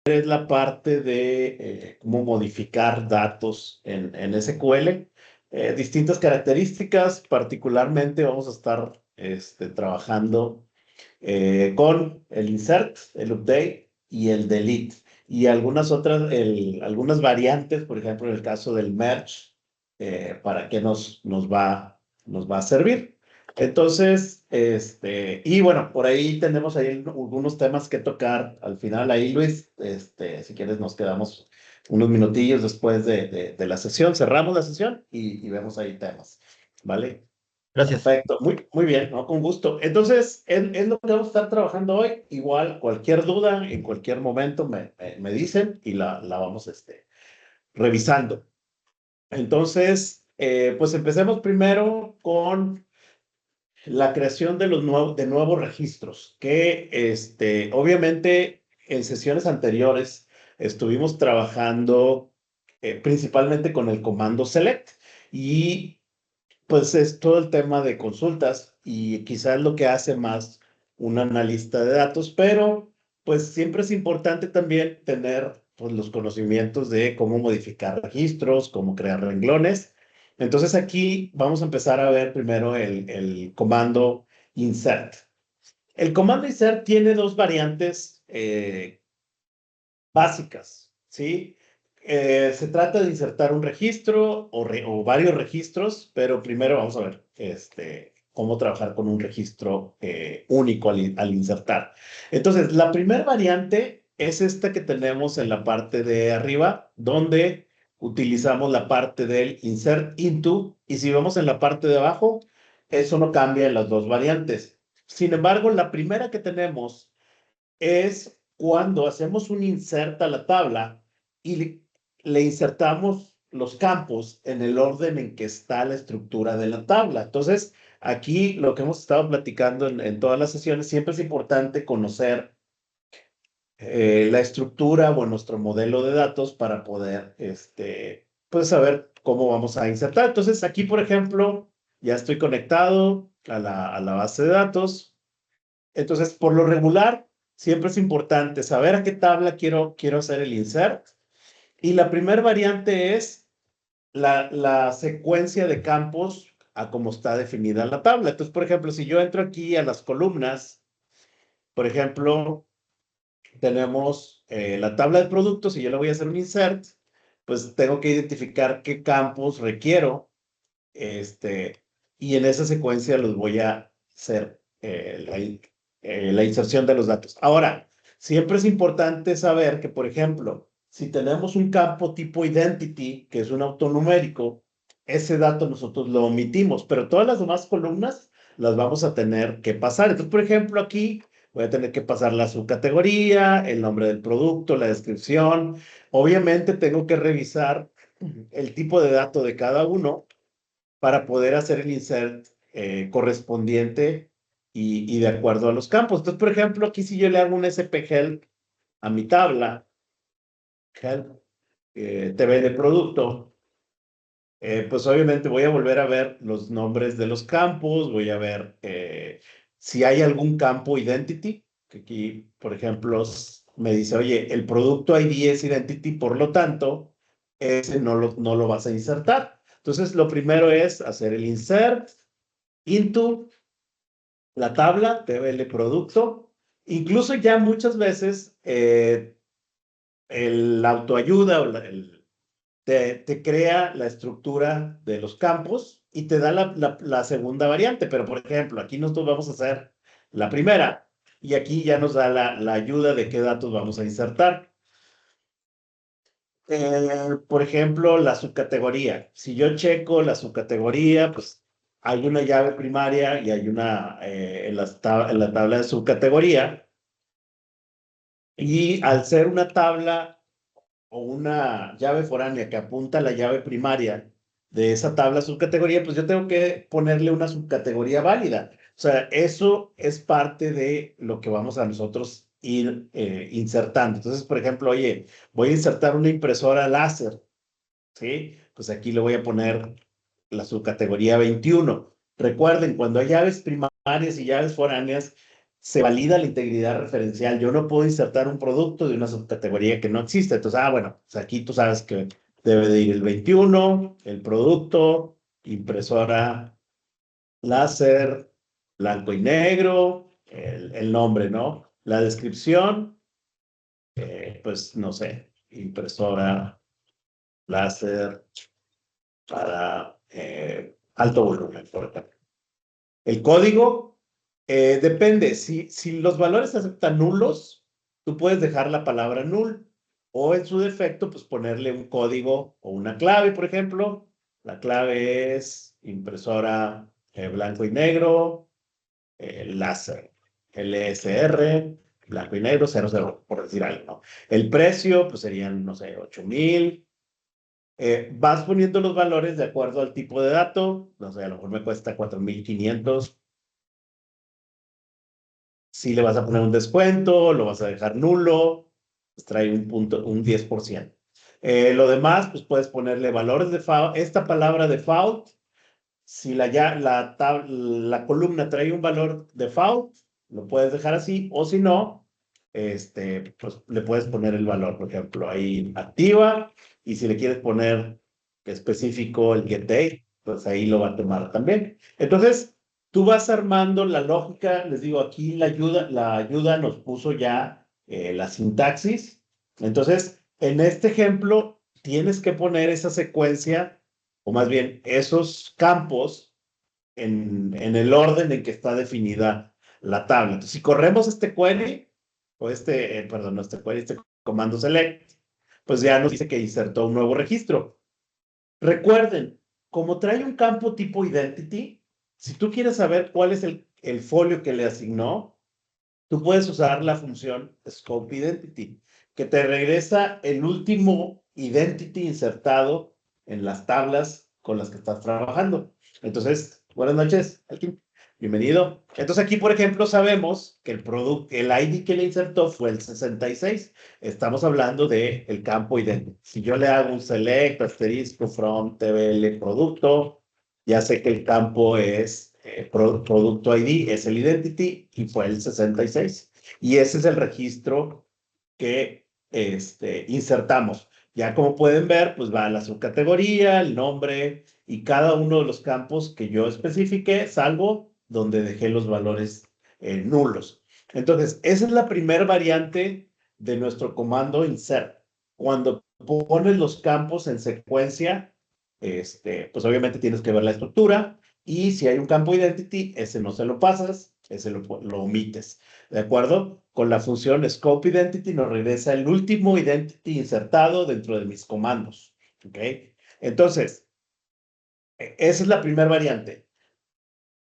es la parte de cómo modificar datos en SQL. Distintas características, particularmente vamos a estar trabajando con el insert, el update y el delete. Y algunas otras, algunas variantes, por ejemplo, en el caso del merge, para qué nos va a servir. Entonces, y bueno, por ahí tenemos ahí algunos temas que tocar al final. Ahí, Luis, si quieres, nos quedamos unos minutillos después de la sesión. Cerramos la sesión y vemos ahí temas, ¿vale? Gracias. Perfecto, muy bien, ¿no? Con gusto. Entonces, es lo que vamos a estar trabajando hoy. Igual, cualquier duda, en cualquier momento me dicen y la vamos revisando. Entonces, pues empecemos primero con la creación de de nuevos registros, que obviamente en sesiones anteriores estuvimos trabajando principalmente con el comando select y pues es todo el tema de consultas y quizás lo que hace más un analista de datos, pero pues siempre es importante también tener pues, los conocimientos de cómo modificar registros, cómo crear renglones. Entonces aquí vamos a empezar a ver primero el comando insert. El comando insert tiene dos variantes básicas, ¿sí? Se trata de insertar un registro o varios registros, pero primero vamos a ver cómo trabajar con un registro único al insertar. Entonces, la primera variante es esta que tenemos en la parte de arriba, donde utilizamos la parte del insert into, y si vemos en la parte de abajo, eso no cambia en las dos variantes. Sin embargo, la primera que tenemos es cuando hacemos un insert a la tabla y le insertamos los campos en el orden en que está la estructura de la tabla. Entonces, aquí lo que hemos estado platicando en todas las sesiones, siempre es importante conocer la estructura o nuestro modelo de datos para poder, pues, saber cómo vamos a insertar. Entonces, aquí, por ejemplo, ya estoy conectado a la base de datos. Entonces, por lo regular, siempre es importante saber a qué tabla quiero hacer el insert. Y la primera variante es la secuencia de campos a cómo está definida la tabla. Entonces, por ejemplo, si yo entro aquí a las columnas, por ejemplo, tenemos la tabla de productos y yo le voy a hacer un insert, pues tengo que identificar qué campos requiero, y en esa secuencia los voy a hacer la inserción de los datos. Ahora, siempre es importante saber que, por ejemplo, si tenemos un campo tipo identity, que es un autonumérico, ese dato nosotros lo omitimos, pero todas las demás columnas las vamos a tener que pasar. Entonces, por ejemplo, aquí voy a tener que pasar la subcategoría, el nombre del producto, la descripción. Obviamente tengo que revisar el tipo de dato de cada uno para poder hacer el insert correspondiente y de acuerdo a los campos. Entonces, por ejemplo, aquí si yo le hago un SP help a mi tabla, help TV de producto, pues obviamente voy a volver a ver los nombres de los campos, voy a ver si hay algún campo identity, que aquí, por ejemplo, me dice, oye, el producto ID es identity, por lo tanto, ese no lo vas a insertar. Entonces, lo primero es hacer el insert into la tabla, TBL producto. Incluso ya muchas veces el autoayuda te crea la estructura de los campos y te da la segunda variante. Pero, por ejemplo, aquí nosotros vamos a hacer la primera y aquí ya nos da la ayuda de qué datos vamos a insertar. Por ejemplo, la subcategoría. Si yo checo la subcategoría, pues hay una llave primaria y hay una en la tabla de subcategoría. Y al ser una tabla o una llave foránea que apunta a la llave primaria de esa tabla subcategoría, pues yo tengo que ponerle una subcategoría válida. O sea, eso es parte de lo que vamos a nosotros ir insertando. Entonces, por ejemplo, oye, voy a insertar una impresora láser, ¿sí? Pues aquí le voy a poner la subcategoría 21. Recuerden, cuando hay llaves primarias y llaves foráneas, se valida la integridad referencial. Yo no puedo insertar un producto de una subcategoría que no existe. Entonces, bueno, pues aquí tú sabes que debe de ir el 21, el producto, impresora láser, blanco y negro, el nombre, ¿no? La descripción, pues no sé, impresora láser para alto volumen, por ejemplo. El código depende. Si los valores se aceptan nulos, tú puedes dejar la palabra null o en su defecto, pues ponerle un código o una clave, por ejemplo. La clave es impresora blanco y negro, láser, LSR, blanco y negro, 00, por decir algo, ¿no? El precio, pues serían, no sé, 8,000. Vas poniendo los valores de acuerdo al tipo de dato. No sé, a lo mejor me cuesta 4,500. Si le vas a poner un descuento, lo vas a dejar nulo, pues trae un punto, un 10%. Lo demás, pues puedes ponerle valores de default. Esta palabra default, si la columna trae un valor default, lo puedes dejar así, o si no, pues le puedes poner el valor, por ejemplo, ahí activa, y si le quieres poner específico el get date, pues ahí lo va a tomar también. Entonces, tú vas armando la lógica, les digo, aquí la ayuda nos puso ya la sintaxis. Entonces, en este ejemplo, tienes que poner esa secuencia, o más bien esos campos en el orden en que está definida la tabla. Entonces, si corremos este query, o perdón, no este query, este comando select, pues ya nos dice que insertó un nuevo registro. Recuerden, como trae un campo tipo identity, si tú quieres saber cuál es el folio que le asignó, tú puedes usar la función scope identity, que te regresa el último identity insertado en las tablas con las que estás trabajando. Entonces, buenas noches, Elkin. Bienvenido. Entonces aquí, por ejemplo, sabemos que el ID que le insertó fue el 66. Estamos hablando del campo identity. Si yo le hago un select, asterisco, from, tbl, producto, ya sé que el campo es producto ID, es el identity y fue el 66. Y ese es el registro que insertamos. Ya como pueden ver, pues va la subcategoría, el nombre y cada uno de los campos que yo especifiqué, salvo donde dejé los valores nulos. Entonces, esa es la primera variante de nuestro comando insert. Cuando pones los campos en secuencia, pues obviamente tienes que ver la estructura y si hay un campo identity, ese no se lo pasas, ese lo omites. ¿De acuerdo? Con la función scope identity nos regresa el último identity insertado dentro de mis comandos. ¿Ok? Entonces, esa es la primera variante.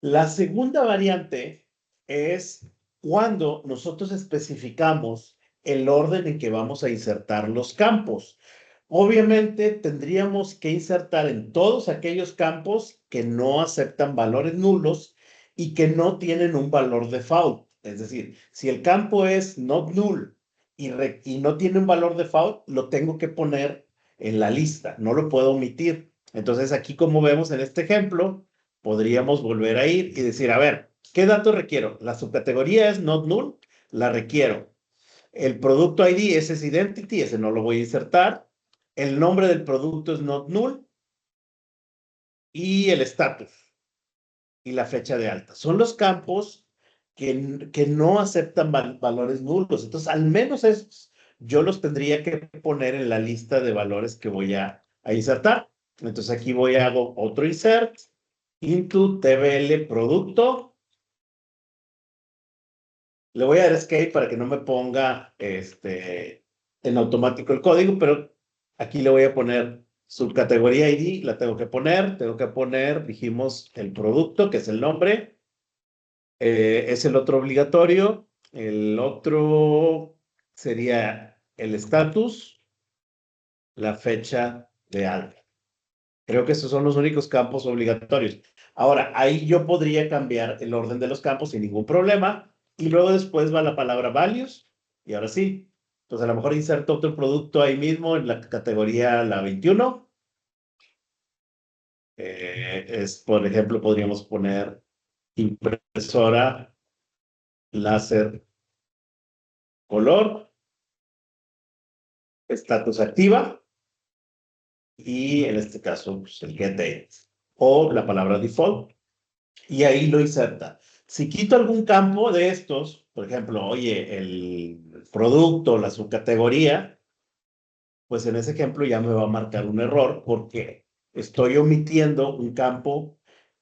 La segunda variante es cuando nosotros especificamos el orden en que vamos a insertar los campos. Obviamente tendríamos que insertar en todos aquellos campos que no aceptan valores nulos y que no tienen un valor default. Es decir, si el campo es not null y no tiene un valor default, lo tengo que poner en la lista, no lo puedo omitir. Entonces aquí, como vemos en este ejemplo, podríamos volver a ir y decir, a ver, ¿qué datos requiero? La subcategoría es not null, la requiero. El producto ID, ese es identity, ese no lo voy a insertar. El nombre del producto es not null y el estatus y la fecha de alta. Son los campos que no aceptan valores nulos. Entonces, al menos esos yo los tendría que poner en la lista de valores que voy a insertar. Entonces, aquí hago otro insert into tbl producto. Le voy a dar escape para que no me ponga en automático el código, pero aquí le voy a poner subcategoría ID, la tengo que poner, dijimos, el producto, que es el nombre, es el otro obligatorio, el otro sería el estatus, la fecha de alta. Creo que esos son los únicos campos obligatorios. Ahora, ahí yo podría cambiar el orden de los campos sin ningún problema. Y luego después va la palabra values. Y ahora sí, pues a lo mejor inserto otro producto ahí mismo en la categoría la 21. Por ejemplo, podríamos poner impresora láser color, estatus activa y en este caso pues, el getDate o la palabra default y ahí lo inserta. Si quito algún campo de estos, por ejemplo, oye, el producto, la subcategoría, pues en ese ejemplo ya me va a marcar un error porque estoy omitiendo un campo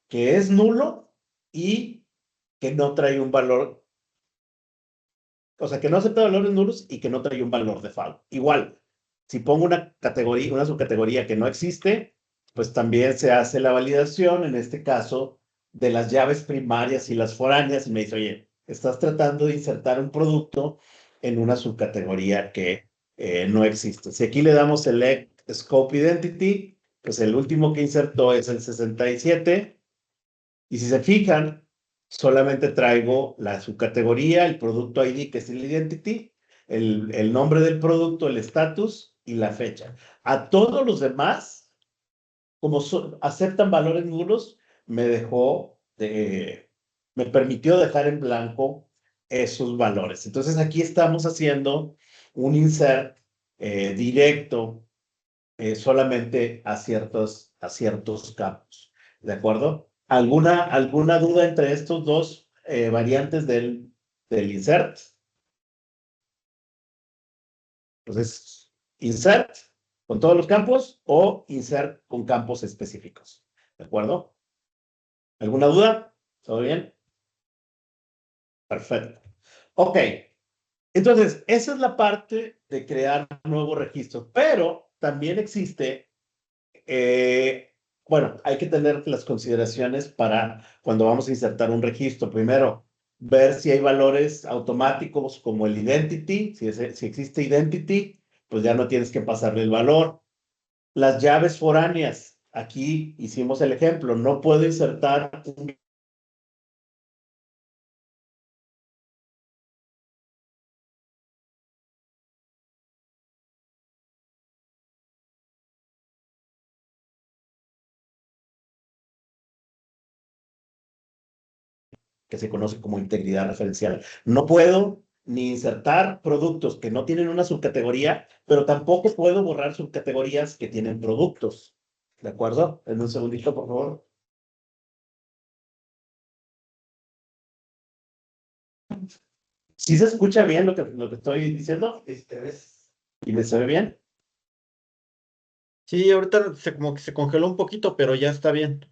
que es nulo y que no trae un valor, o sea, que no acepta valores nulos y que no trae un valor default. Igual, si pongo una categoría, una subcategoría que no existe, pues también se hace la validación, en este caso, de las llaves primarias y las foráneas, y me dice, oye, estás tratando de insertar un producto en una subcategoría que no existe. Si aquí le damos Select Scope Identity, pues el último que insertó es el 67, y si se fijan, solamente traigo la subcategoría, el producto ID, que es el identity, el nombre del producto, el estatus y la fecha. A todos los demás, como aceptan valores nulos, me permitió dejar en blanco esos valores. Entonces aquí estamos haciendo un insert directo solamente a ciertos campos. ¿De acuerdo? ¿Alguna duda entre estos dos variantes del insert? Entonces, insert con todos los campos o insert con campos específicos. ¿De acuerdo? ¿Alguna duda? ¿Todo bien? Perfecto. Ok. Entonces, esa es la parte de crear nuevos registros, pero también existe bueno, hay que tener las consideraciones para cuando vamos a insertar un registro. Primero, ver si hay valores automáticos como el identity. Si existe identity, pues ya no tienes que pasarle el valor. Las llaves foráneas. Aquí hicimos el ejemplo. No puedo insertar un que se conoce como integridad referencial. No puedo ni insertar productos que no tienen una subcategoría, pero tampoco puedo borrar subcategorías que tienen productos. ¿De acuerdo? En un segundito, por favor. ¿Sí se escucha bien lo que estoy diciendo? ¿Y me se ve bien? Sí, ahorita como que se congeló un poquito, pero ya está bien.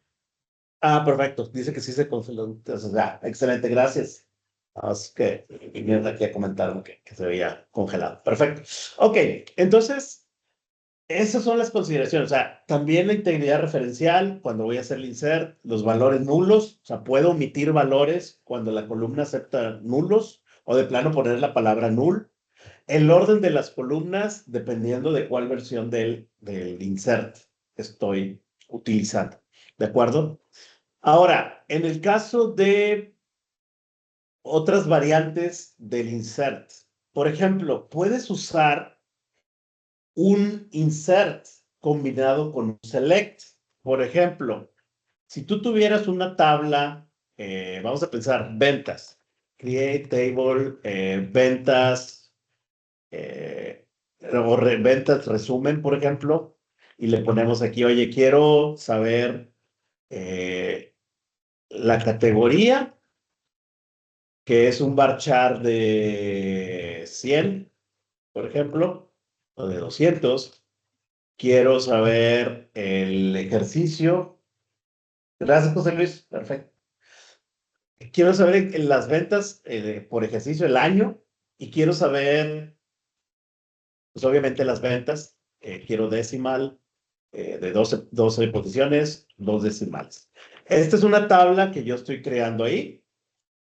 Ah, perfecto. Dice que sí se congeló. Entonces, excelente, gracias. Así que vinieron aquí a comentar que se veía congelado. Perfecto. Ok, entonces, esas son las consideraciones. O sea, también la integridad referencial, cuando voy a hacer el insert, los valores nulos. O sea, puedo omitir valores cuando la columna acepta nulos o de plano poner la palabra null. El orden de las columnas, dependiendo de cuál versión del insert estoy utilizando. ¿De acuerdo? Ahora, en el caso de otras variantes del insert, por ejemplo, puedes usar un insert combinado con un select. Por ejemplo, si tú tuvieras una tabla, vamos a pensar ventas, create table, ventas, o ventas resumen, por ejemplo, y le ponemos aquí, oye, quiero saber la categoría, que es un varchar de 100, por ejemplo, o de 200. Quiero saber el ejercicio. Gracias, José Luis. Perfecto. Quiero saber las ventas por ejercicio el año y quiero saber, pues obviamente las ventas. Quiero decimal de 12 posiciones, dos decimales. Esta es una tabla que yo estoy creando ahí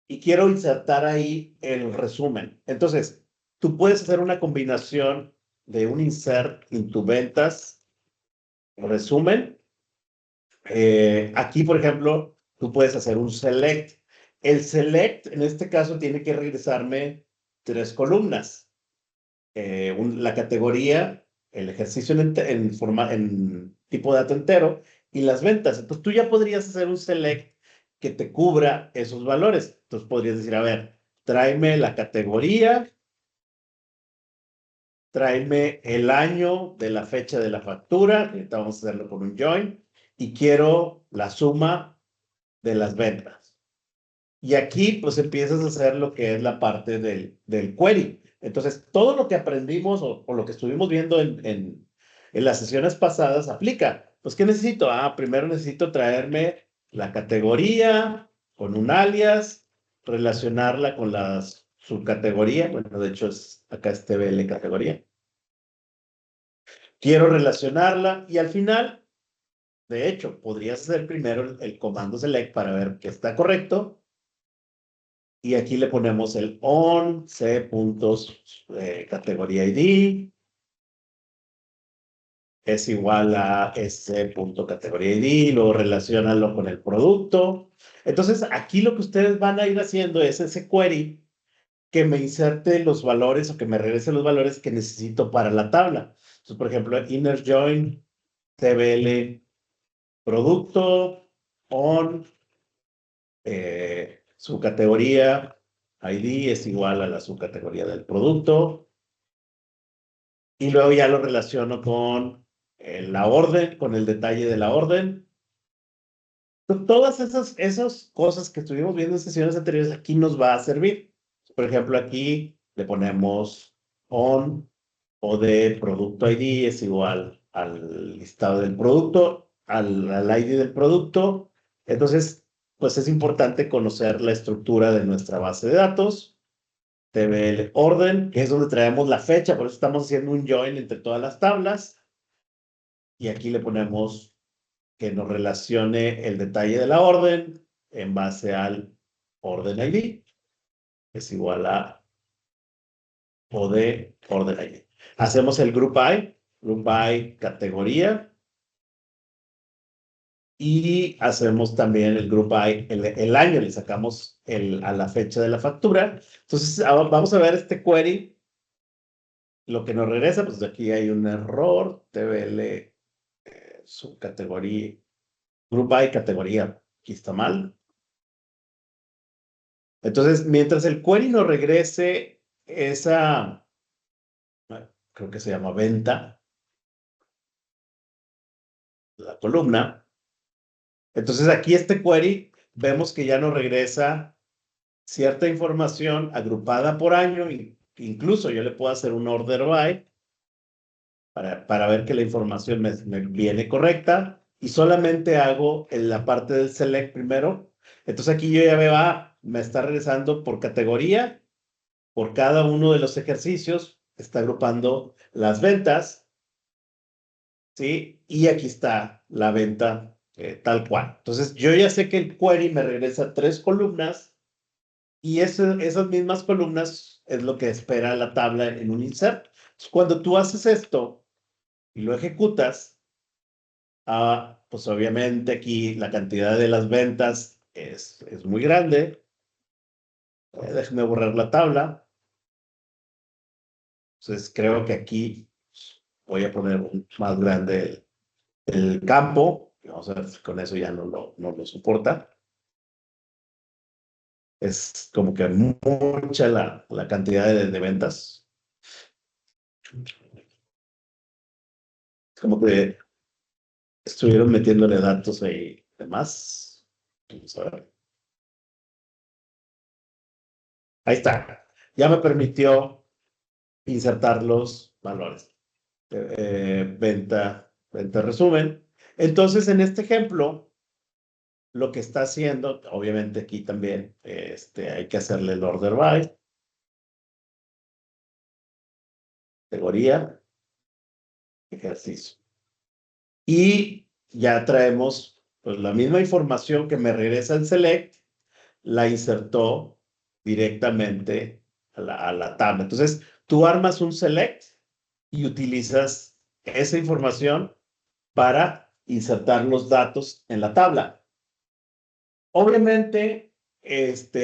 y quiero insertar ahí el resumen. Entonces, tú puedes hacer una combinación de un insert en tu ventas, resumen. Aquí, por ejemplo, tú puedes hacer un select. El select, en este caso, tiene que regresarme tres columnas. La categoría, el ejercicio en tipo de dato entero y las ventas. Entonces, tú ya podrías hacer un select que te cubra esos valores. Entonces, podrías decir, a ver, tráeme la categoría, tráeme el año de la fecha de la factura, ahorita vamos a hacerlo con un join, y quiero la suma de las ventas. Y aquí pues empiezas a hacer lo que es la parte del query. Entonces, todo lo que aprendimos o lo que estuvimos viendo en las sesiones pasadas aplica. Pues, ¿qué necesito? Primero necesito traerme la categoría con un alias, relacionarla con la subcategoría. Bueno, de hecho, acá es TBL categoría. Quiero relacionarla y al final, de hecho, podrías hacer primero el comando select para ver que está correcto. Y aquí le ponemos el on, c puntos, categoría ID, es igual a s punto categoría ID, luego relacionarlo con el producto. Entonces, aquí lo que ustedes van a ir haciendo es ese query que me inserte los valores o que me regrese los valores que necesito para la tabla. Entonces, por ejemplo, inner join, tbl, producto, on, su categoría ID es igual a la subcategoría del producto. Y luego ya lo relaciono con la orden, con el detalle de la orden. Todas esas cosas que estuvimos viendo en sesiones anteriores aquí nos va a servir. Por ejemplo, aquí le ponemos on o de producto ID es igual al listado del producto, al ID del producto. Entonces, pues es importante conocer la estructura de nuestra base de datos. TBL orden, que es donde traemos la fecha, por eso estamos haciendo un join entre todas las tablas. Y aquí le ponemos que nos relacione el detalle de la orden en base al orden ID, es igual a o de orden ID. Hacemos el group by categoría, y hacemos también el group by el año, le sacamos a la fecha de la factura. Entonces, vamos a ver este query. Lo que nos regresa, pues aquí hay un error, TBL, subcategoría, group by categoría, aquí está mal. Entonces, mientras el query nos regrese esa, creo que se llama venta, la columna, entonces aquí este query, vemos que ya nos regresa cierta información agrupada por año, incluso yo le puedo hacer un order by, para ver que la información me viene correcta, y solamente hago en la parte del select primero. Entonces aquí yo ya veo, me está regresando por categoría, por cada uno de los ejercicios, está agrupando las ventas, ¿sí? Y aquí está la venta tal cual. Entonces yo ya sé que el query me regresa 3 columnas, y esas mismas columnas es lo que espera la tabla en un insert. Entonces, cuando tú haces esto y lo ejecutas, pues obviamente aquí la cantidad de las ventas es muy grande. Déjame borrar la tabla. Entonces creo que aquí voy a poner más grande el campo. Vamos a ver si con eso ya no lo soporta. Es como que mucha la cantidad de ventas. Es como que estuvieron metiéndole datos ahí demás. Vamos a ver. Ahí está. Ya me permitió insertar los valores. Venta resumen. Entonces, en este ejemplo, lo que está haciendo, obviamente aquí también hay que hacerle el order by, categoría, ejercicio. Y ya traemos pues, la misma información que me regresa el select, la insertó directamente a la tabla. Entonces, tú armas un select y utilizas esa información para insertar los datos en la tabla. Obviamente,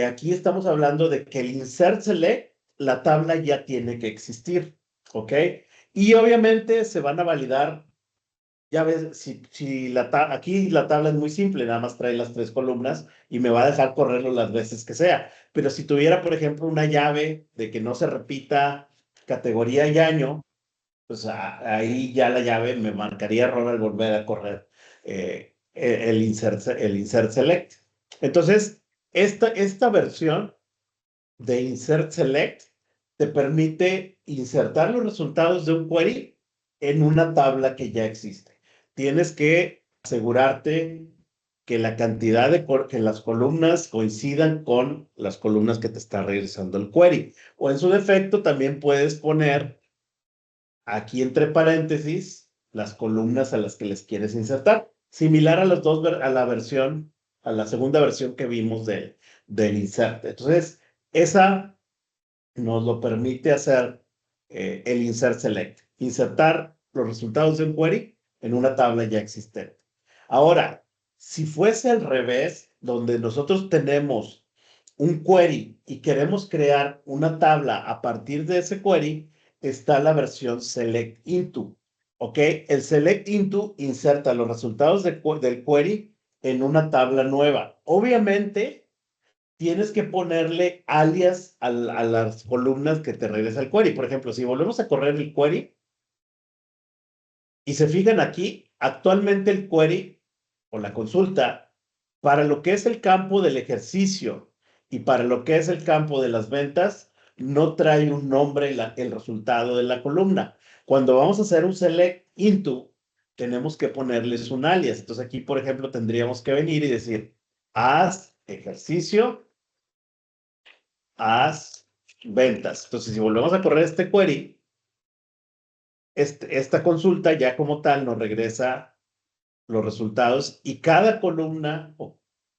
aquí estamos hablando de que el insert select, la tabla ya tiene que existir, ¿ok? Y obviamente se van a validar Ya ves, aquí la tabla es muy simple, nada más trae las tres columnas y me va a dejar correrlo las veces que sea. Pero si tuviera, por ejemplo, una llave de que no se repita categoría y año, pues ahí ya la llave me marcaría error al volver a correr el insert select. Entonces, esta versión de insert select te permite insertar los resultados de un query en una tabla que ya existe. Tienes que asegurarte que la cantidad que las columnas coincidan con las columnas que te está regresando el query. O en su defecto, también puedes poner aquí entre paréntesis las columnas a las que les quieres insertar. Similar a a la segunda versión que vimos del insert. Entonces, esa nos lo permite hacer el insert select, insertar los resultados de un query en una tabla ya existente. Ahora, si fuese al revés, donde nosotros tenemos un query y queremos crear una tabla a partir de ese query, está la versión select into. ¿Ok? El select into inserta los resultados del query en una tabla nueva. Obviamente, tienes que ponerle alias a las columnas que te regresa el query. Por ejemplo, si volvemos a correr el query y se fijan aquí, actualmente el query o la consulta, para lo que es el campo del ejercicio y para lo que es el campo de las ventas, no trae un nombre el resultado de la columna. Cuando vamos a hacer un select into, tenemos que ponerles un alias. Entonces aquí, por ejemplo, tendríamos que venir y decir, haz ejercicio, haz ventas. Entonces, si volvemos a correr este query, esta consulta ya como tal nos regresa los resultados y cada columna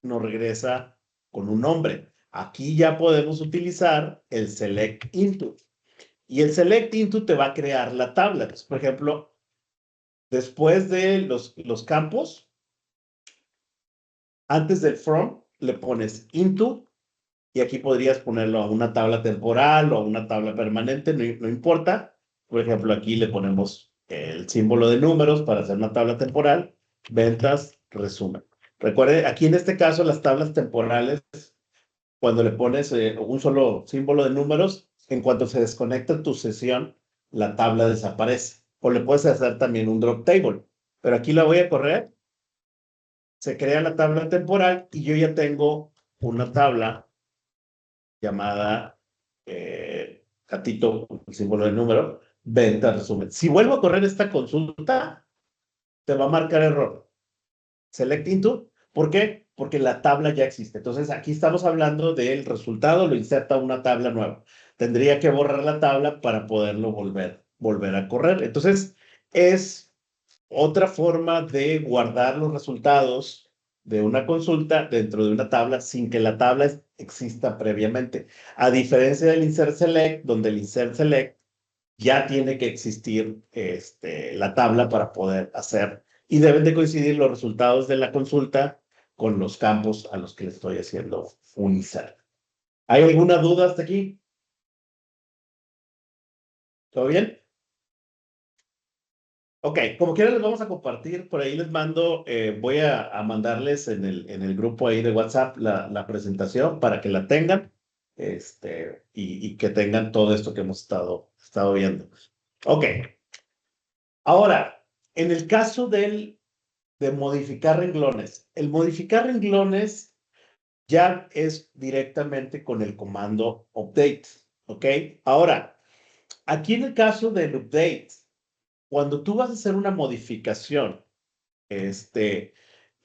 nos regresa con un nombre. Aquí ya podemos utilizar el select into. Y el select into te va a crear la tabla. Entonces, por ejemplo, después de los campos, antes del from, le pones into y aquí podrías ponerlo a una tabla temporal o a una tabla permanente, no importa. Por ejemplo, aquí le ponemos el símbolo de números para hacer una tabla temporal, ventas, resumen. Recuerde, aquí en este caso las tablas temporales, cuando le pones un solo símbolo de números, en cuanto se desconecta tu sesión, la tabla desaparece. O le puedes hacer también un drop table. Pero aquí la voy a correr, se crea la tabla temporal y yo ya tengo una tabla llamada gatito, el símbolo de número, venta, resumen. Si vuelvo a correr esta consulta, te va a marcar error. Select into. ¿Por qué? Porque la tabla ya existe. Entonces, aquí estamos hablando del resultado, lo inserta a una tabla nueva. Tendría que borrar la tabla para poderlo volver a correr. Entonces, es otra forma de guardar los resultados de una consulta dentro de una tabla sin que la tabla exista previamente. A diferencia del insert select, donde el insert select ya tiene que existir la tabla para poder hacer y deben de coincidir los resultados de la consulta con los campos a los que le estoy haciendo un insert. ¿Hay alguna duda hasta aquí? ¿Todo bien? Ok, como quiera les vamos a compartir, por ahí les mando, voy a mandarles en el grupo ahí de WhatsApp la presentación para que la tengan y que tengan todo esto que hemos estado viendo. Ok, ahora, en el caso de modificar renglones, el modificar renglones ya es directamente con el comando update, ¿ok? Ahora, aquí en el caso del update, cuando tú vas a hacer una modificación,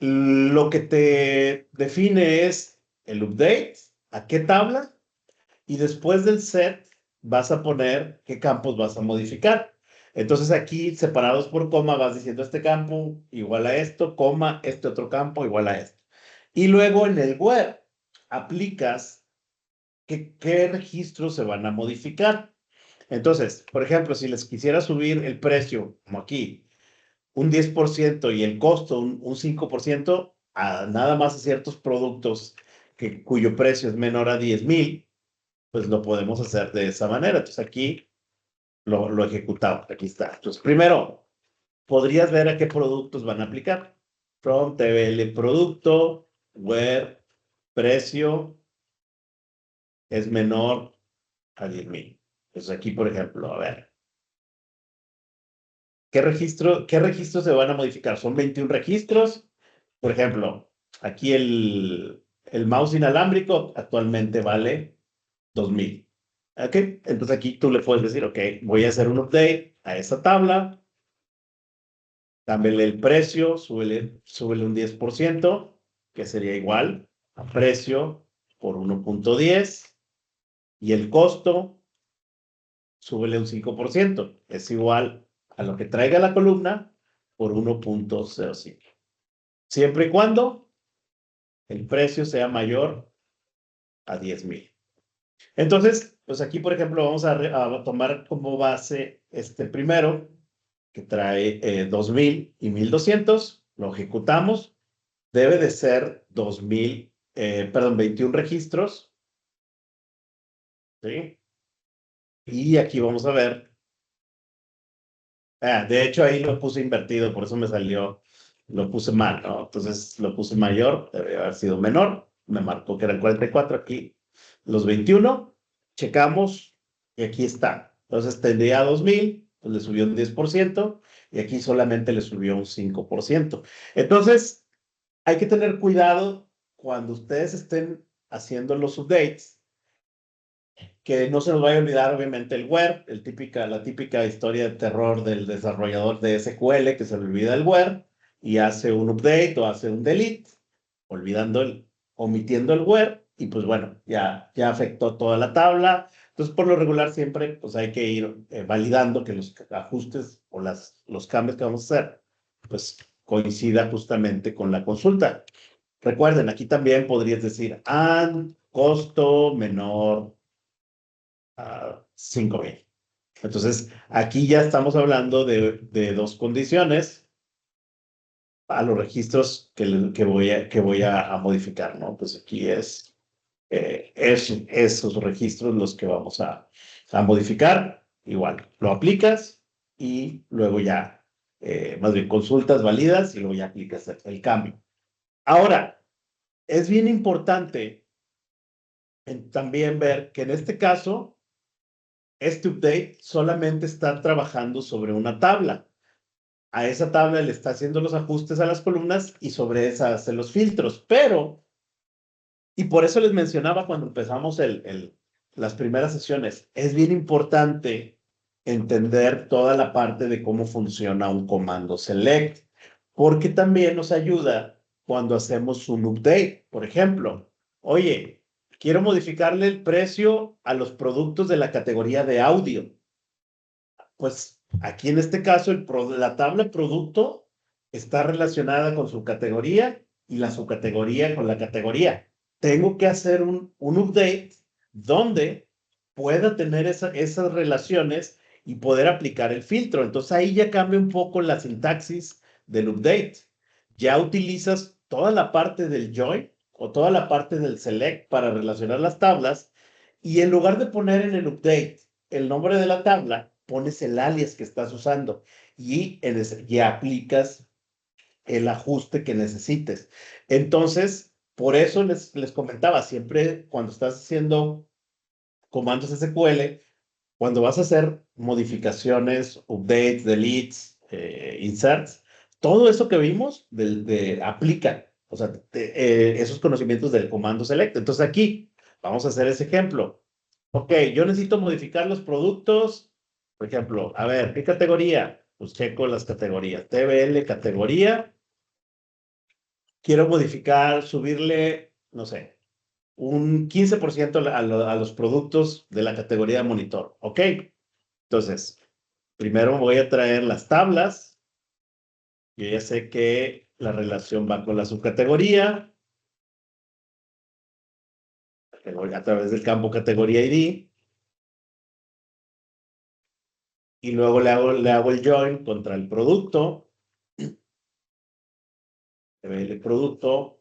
lo que te define es el update, a qué tabla, y después del set vas a poner qué campos vas a modificar. Entonces aquí, separados por coma, vas diciendo este campo igual a esto, coma, este otro campo igual a esto. Y luego en el web aplicas qué registros se van a modificar. Entonces, por ejemplo, si les quisiera subir el precio, como aquí, un 10% y el costo un 5%, a nada más a ciertos productos cuyo precio es menor a 10,000, pues lo podemos hacer de esa manera. Entonces aquí lo ejecutamos. Aquí está. Entonces, primero, podrías ver a qué productos van a aplicar. From TBL producto, where precio es menor a 10,000. Pues aquí, por ejemplo, a ver, qué registros se van a modificar? Son 21 registros. Por ejemplo, aquí el mouse inalámbrico actualmente vale 2,000. ¿Ok? Entonces aquí tú le puedes decir, ok, voy a hacer un update a esta tabla. Dámele el precio, súbele un 10%, que sería igual a precio por 1.10. Y el costo, súbele un 5%. Es igual a lo que traiga la columna por 1.05. Siempre y cuando el precio sea mayor a 10,000. Entonces, pues aquí, por ejemplo, vamos a tomar como base este primero, que trae 2,000 y 1,200. Lo ejecutamos. Debe de ser 2,000, perdón, 21 registros. ¿Sí? Y aquí vamos a ver. De hecho, ahí lo puse invertido, por eso me salió, lo puse mal, ¿no? Entonces lo puse mayor, debe haber sido menor. Me marcó que eran 44 aquí. Los 21, checamos y aquí está. Entonces tendría 2,000, pues le subió un 10% y aquí solamente le subió un 5%. Entonces, hay que tener cuidado cuando ustedes estén haciendo los updates, que no se nos vaya a olvidar, obviamente, el where, la típica historia de terror del desarrollador de SQL que se le olvida el where y hace un update o hace un delete, omitiendo el where, y pues bueno, ya afectó toda la tabla. Entonces, por lo regular, siempre pues hay que ir validando que los ajustes o los cambios que vamos a hacer, pues coincida justamente con la consulta. Recuerden, aquí también podrías decir and costo menor a 5,000. Entonces, aquí ya estamos hablando de dos condiciones a los registros que voy a modificar, ¿no? Pues aquí esos registros los que vamos a modificar. Igual, lo aplicas y luego ya, más bien consultas, validas y luego ya aplicas el cambio. Ahora, es bien importante también ver que en este caso, este update solamente está trabajando sobre una tabla. A esa tabla le está haciendo los ajustes a las columnas y sobre esa hace los filtros. Y por eso les mencionaba cuando empezamos las primeras sesiones, es bien importante entender toda la parte de cómo funciona un comando select, porque también nos ayuda cuando hacemos un update. Por ejemplo, oye, quiero modificarle el precio a los productos de la categoría de audio. Pues aquí en este caso, la tabla producto está relacionada con su categoría y la subcategoría con la categoría. Tengo que hacer un update donde pueda tener esas relaciones y poder aplicar el filtro. Entonces ahí ya cambia un poco la sintaxis del update. Ya utilizas toda la parte del join o toda la parte del select para relacionar las tablas y en lugar de poner en el update el nombre de la tabla, pones el alias que estás usando y ya aplicas el ajuste que necesites. Entonces, por eso les comentaba, siempre cuando estás haciendo comandos SQL, cuando vas a hacer modificaciones, updates, deletes, inserts, todo eso que vimos aplica, o sea, esos conocimientos del comando select. Entonces aquí vamos a hacer ese ejemplo. Ok, yo necesito modificar los productos. Por ejemplo, a ver, ¿qué categoría? Pues checo las categorías. TBL, categoría. Quiero modificar, subirle, no sé, un 15% a los productos de la categoría de monitor. Ok, entonces, primero voy a traer las tablas. Yo ya sé que la relación va con la subcategoría, a través del campo categoría ID. Y luego le hago el join contra el producto. El producto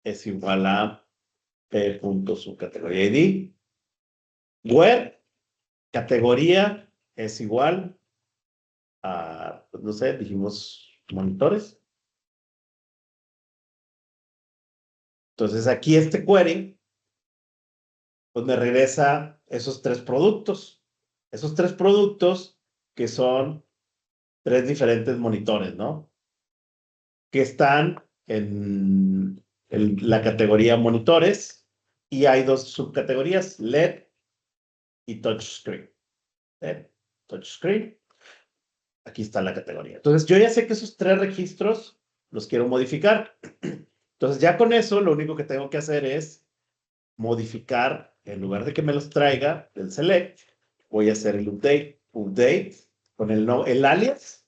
es igual a p.subcategoría ID. Where categoría es igual a, pues, no sé, dijimos monitores. Entonces aquí este query, pues me regresa esos tres productos. Esos tres productos que son tres diferentes monitores, ¿no? Que están en la categoría monitores y hay dos subcategorías, LED y touchscreen. LED, touchscreen. Aquí está la categoría. Entonces yo ya sé que esos tres registros los quiero modificar. Entonces ya con eso lo único que tengo que hacer es modificar, en lugar de que me los traiga del select, voy a hacer el update con el alias.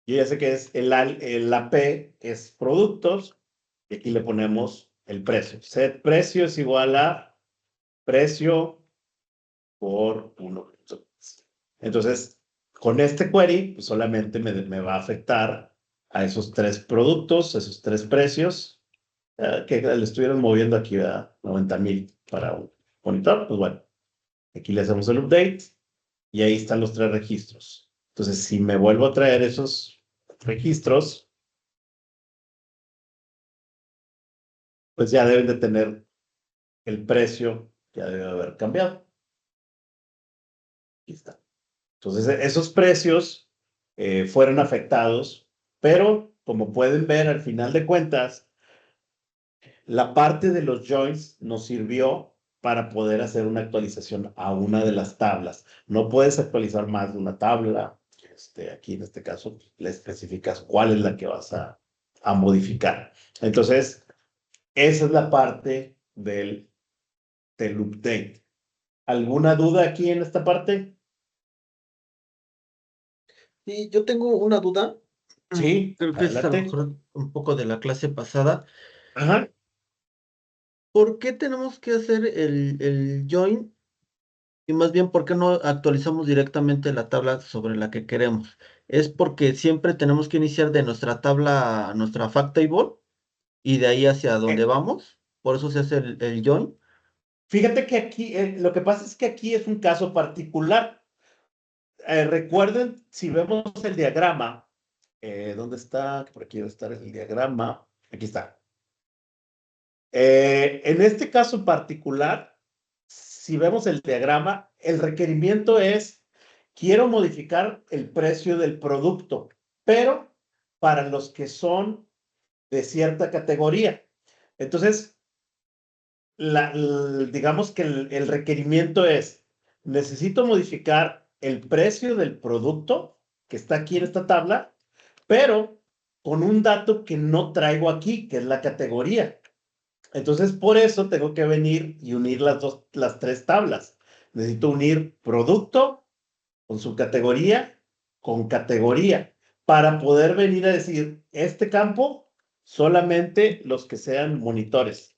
Yo ya sé que es el AP es productos y aquí le ponemos el precio. Set precio es igual a precio por 1. Entonces, con este query, pues solamente me va a afectar a esos tres productos, esos tres precios que le estuvieron moviendo aquí a 90,000 para un monitor. Pues bueno, aquí le hacemos el update y ahí están los tres registros. Entonces, si me vuelvo a traer esos registros, pues ya deben de tener el precio, ya debe haber cambiado. Aquí está. Entonces, esos precios fueron afectados, pero como pueden ver, al final de cuentas, la parte de los joins nos sirvió para poder hacer una actualización a una de las tablas. No puedes actualizar más de una tabla. Aquí en este caso le especificas cuál es la que vas a modificar. Entonces, esa es la parte del update. ¿Alguna duda aquí en esta parte? Sí, yo tengo una duda. Sí, Creo que es a lo adelante. mejor un poco de la clase pasada. Ajá. ¿Por qué tenemos que hacer el join? Y más bien, ¿por qué no actualizamos directamente la tabla sobre la que queremos? ¿Es porque siempre tenemos que iniciar de nuestra tabla, nuestra fact table, y de ahí hacia donde Eh, vamos? Por eso se hace el join. Fíjate que aquí, lo que pasa es que aquí es un caso particular. Recuerden, si vemos el diagrama, ¿dónde está? Por aquí debe estar el diagrama. Aquí está. En este caso particular, si vemos el diagrama, el requerimiento es, quiero modificar el precio del producto, pero para los que son de cierta categoría. Entonces, digamos que el requerimiento es, necesito modificar el precio del producto que está aquí en esta tabla, pero con un dato que no traigo aquí, que es la categoría. Entonces, por eso tengo que venir y unir las tres tablas. Necesito unir producto con su categoría, con categoría, para poder venir a decir, este campo, solamente los que sean monitores.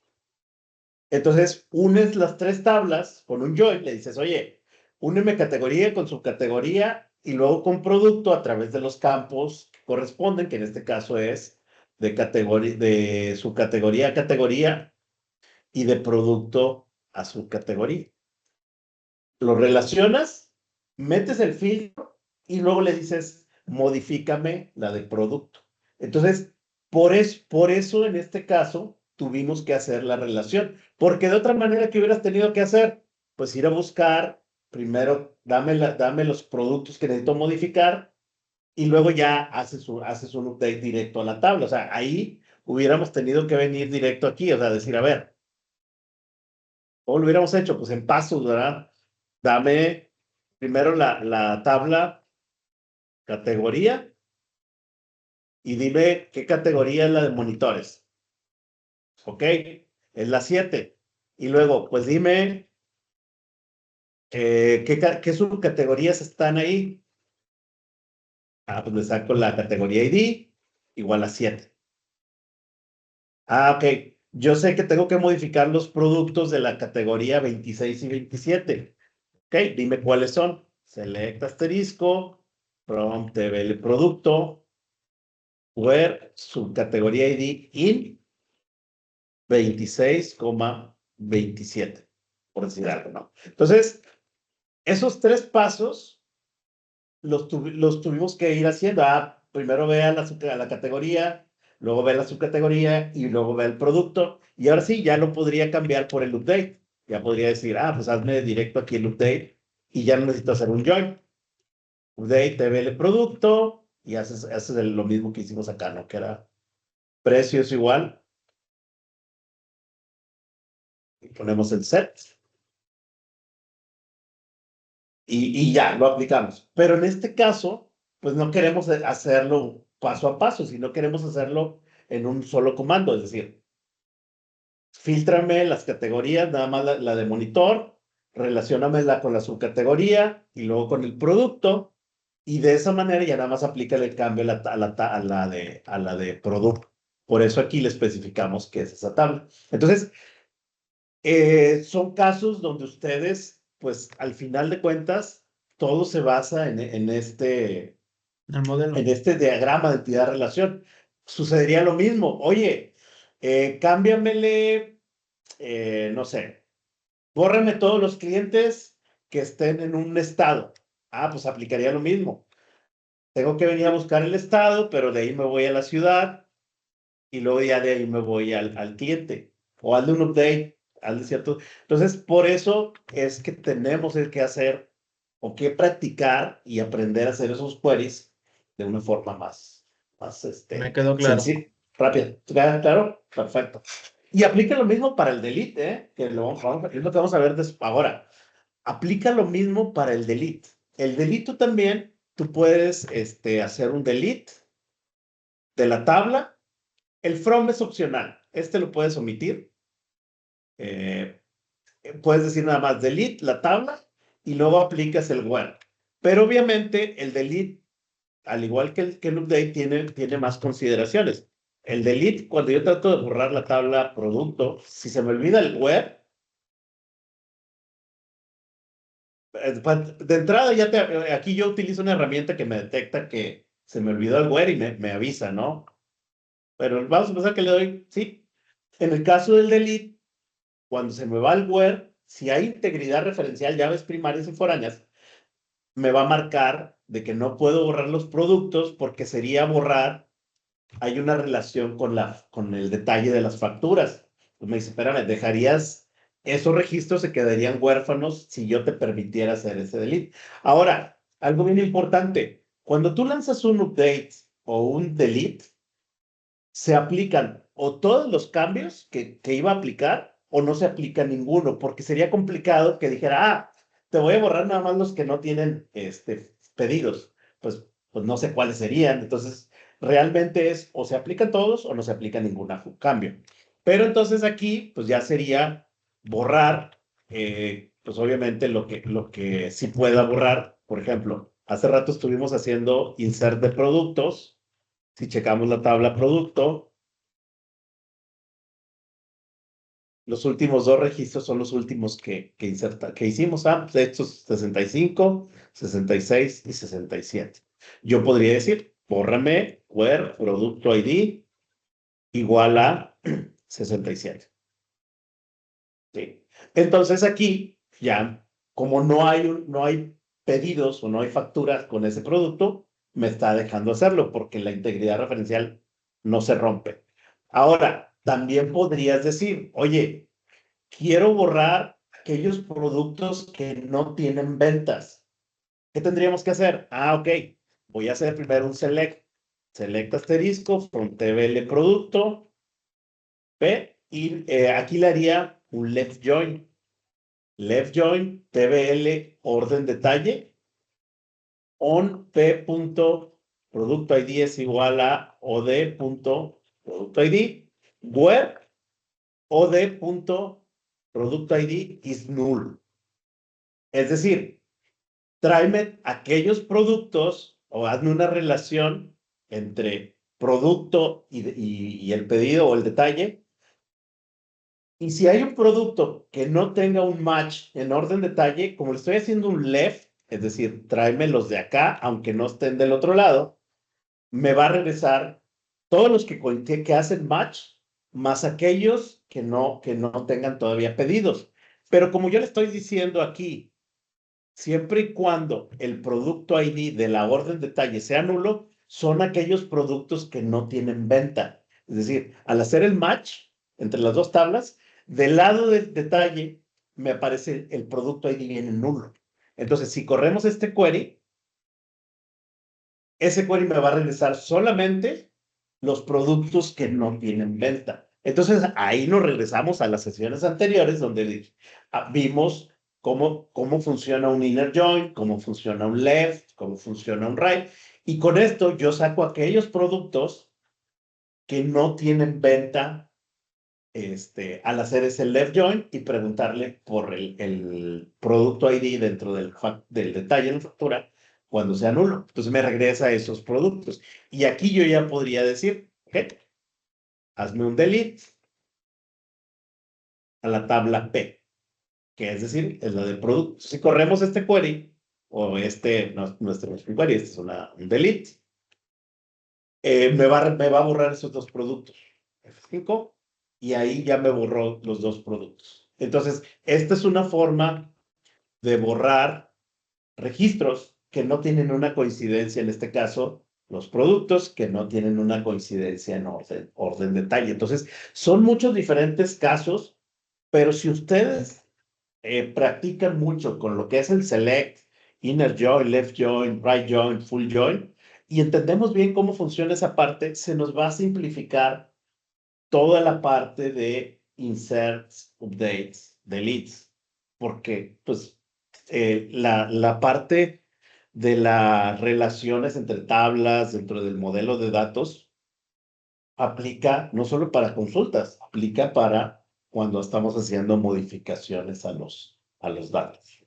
Entonces, unes las tres tablas con un join, le dices, oye, úneme categoría con subcategoría y luego con producto a través de los campos que corresponden, que en este caso es de subcategoría a categoría y de producto a subcategoría. Lo relacionas, metes el filtro y luego le dices, modifícame la de producto. Entonces, por eso en este caso tuvimos que hacer la relación, porque de otra manera, ¿qué hubieras tenido que hacer? Pues ir a buscar, primero, dame los productos que necesito modificar y luego ya haces un update directo a la tabla. O sea, ahí hubiéramos tenido que venir directo aquí, o sea, decir, a ver, ¿cómo lo hubiéramos hecho? Pues en pasos, ¿verdad? Dame primero la tabla categoría y dime qué categoría es la de monitores. ¿Ok? Es la 7. Y luego, pues dime qué subcategorías están ahí. Ah, pues le saco la categoría ID igual a 7. Ah, ok. Yo sé que tengo que modificar los productos de la categoría 26 y 27. Ok, dime cuáles son. Select asterisco, from table producto, where subcategoría ID in 26,27, por decir algo, ¿no? Entonces, Esos 3 pasos los tuvimos que ir haciendo. Primero ve a la categoría, luego ve la subcategoría y luego ve el producto. Y ahora sí, ya lo podría cambiar por el update. Ya podría decir, pues hazme directo aquí el update y ya no necesito hacer un join. Update, te ve el producto y haces lo mismo que hicimos acá, ¿no? Que era precio es igual. Y ponemos el set. Y ya lo aplicamos. Pero en este caso, pues no queremos hacerlo paso a paso, sino queremos hacerlo en un solo comando, es decir, fíltrame las categorías, nada más la de monitor, relaciónamela con la subcategoría y luego con el producto, y de esa manera ya nada más aplica el cambio a la de producto. Por eso aquí le especificamos qué es esa tabla. Entonces, son casos donde ustedes, pues al final de cuentas, todo se basa El modelo. en este diagrama de entidad-relación. Sucedería lo mismo. Oye, cámbiamele, no sé, bórrame todos los clientes que estén en un estado. Pues aplicaría lo mismo. Tengo que venir a buscar el estado, pero de ahí me voy a la ciudad y luego ya de ahí me voy al cliente. O hazle un update, hazle cierto. Entonces, por eso es que tenemos que hacer o que practicar y aprender a hacer esos queries de una forma más Me quedó claro. sencilla, rápida. ¿Queda claro? Perfecto. Y aplica lo mismo para el delete, que es lo que vamos a ver ahora. Aplica lo mismo para el delete. El delete también, tú puedes hacer un delete de la tabla. El from es opcional. Lo puedes omitir. Eh, Puedes decir nada más delete la tabla y luego aplicas el where. Pero obviamente el delete, al igual que el update, tiene más consideraciones. El delete, cuando yo trato de borrar la tabla producto, si se me olvida el where, de entrada aquí yo utilizo una herramienta que me detecta que se me olvidó el where y me avisa, ¿no? Pero vamos a pensar que le doy, sí. En el caso del delete, cuando se me va el where, si hay integridad referencial, llaves primarias y foráneas, me va a marcar de que no puedo borrar los productos porque sería borrar, hay una relación con el detalle de las facturas. Pues me dice, espérame, esos registros se quedarían huérfanos si yo te permitiera hacer ese delete. Ahora, algo bien importante, cuando tú lanzas un update o un delete, se aplican o todos los cambios que iba a aplicar o no se aplica ninguno, porque sería complicado que dijera, te voy a borrar nada más los que no tienen pedidos. Pues no sé cuáles serían. Entonces, realmente es o se aplican todos o no se aplica ningún cambio. Pero entonces aquí, pues ya sería borrar, pues obviamente lo que sí pueda borrar. Por ejemplo, hace rato estuvimos haciendo insert de productos. Si checamos la tabla producto, los últimos 2 registros son los últimos que hicimos. De estos 65, 66 y 67. Yo podría decir, bórrame where producto ID igual a 67. ¿Sí? Entonces aquí ya, como no hay pedidos o no hay facturas con ese producto, me está dejando hacerlo porque la integridad referencial no se rompe. Ahora, también podrías decir, oye, quiero borrar aquellos productos que no tienen ventas. ¿Qué tendríamos que hacer? Ok, voy a hacer primero un select. Select asterisco, from TBL producto, P, y aquí le haría un left join. Left join, TBL, orden detalle, on P punto producto ID es igual a OD punto producto ID, where OD punto producto ID is null. Es decir, tráeme aquellos productos o hazme una relación entre producto y el pedido o el detalle. Y si hay un producto que no tenga un match en orden detalle, como le estoy haciendo un left, es decir, tráeme los de acá, aunque no estén del otro lado, me va a regresar todos los que hacen match, más aquellos que no tengan todavía pedidos. Pero como yo le estoy diciendo aquí, siempre y cuando el producto ID de la orden detalle sea nulo, son aquellos productos que no tienen venta. Es decir, al hacer el match entre las dos tablas, del lado del detalle me aparece el producto ID viene nulo. Entonces, si corremos este query, ese query me va a regresar solamente los productos que no tienen venta. Entonces, ahí nos regresamos a las sesiones anteriores donde vimos cómo funciona un inner join, cómo funciona un left, cómo funciona un right. Y con esto yo saco aquellos productos que no tienen venta al hacer ese left join y preguntarle por el producto ID dentro del detalle en la factura cuando sea nulo. Entonces me regresa esos productos. Y aquí yo ya podría decir, ok, hazme un delete a la tabla P, que es decir, es la del producto. Si corremos este query, o no es un query, este es un delete, me va a borrar esos dos productos. F5, y ahí ya me borró los dos productos. Entonces, esta es una forma de borrar registros que no tienen una coincidencia, en este caso, los productos que no tienen una coincidencia en orden detalle. Entonces, son muchos diferentes casos, pero si ustedes practican mucho con lo que es el select, inner join, left join, right join, full join, y entendemos bien cómo funciona esa parte, se nos va a simplificar toda la parte de inserts, updates, deletes, porque pues la parte de las relaciones entre tablas dentro del modelo de datos aplica no solo para consultas, aplica para cuando estamos haciendo modificaciones a los datos.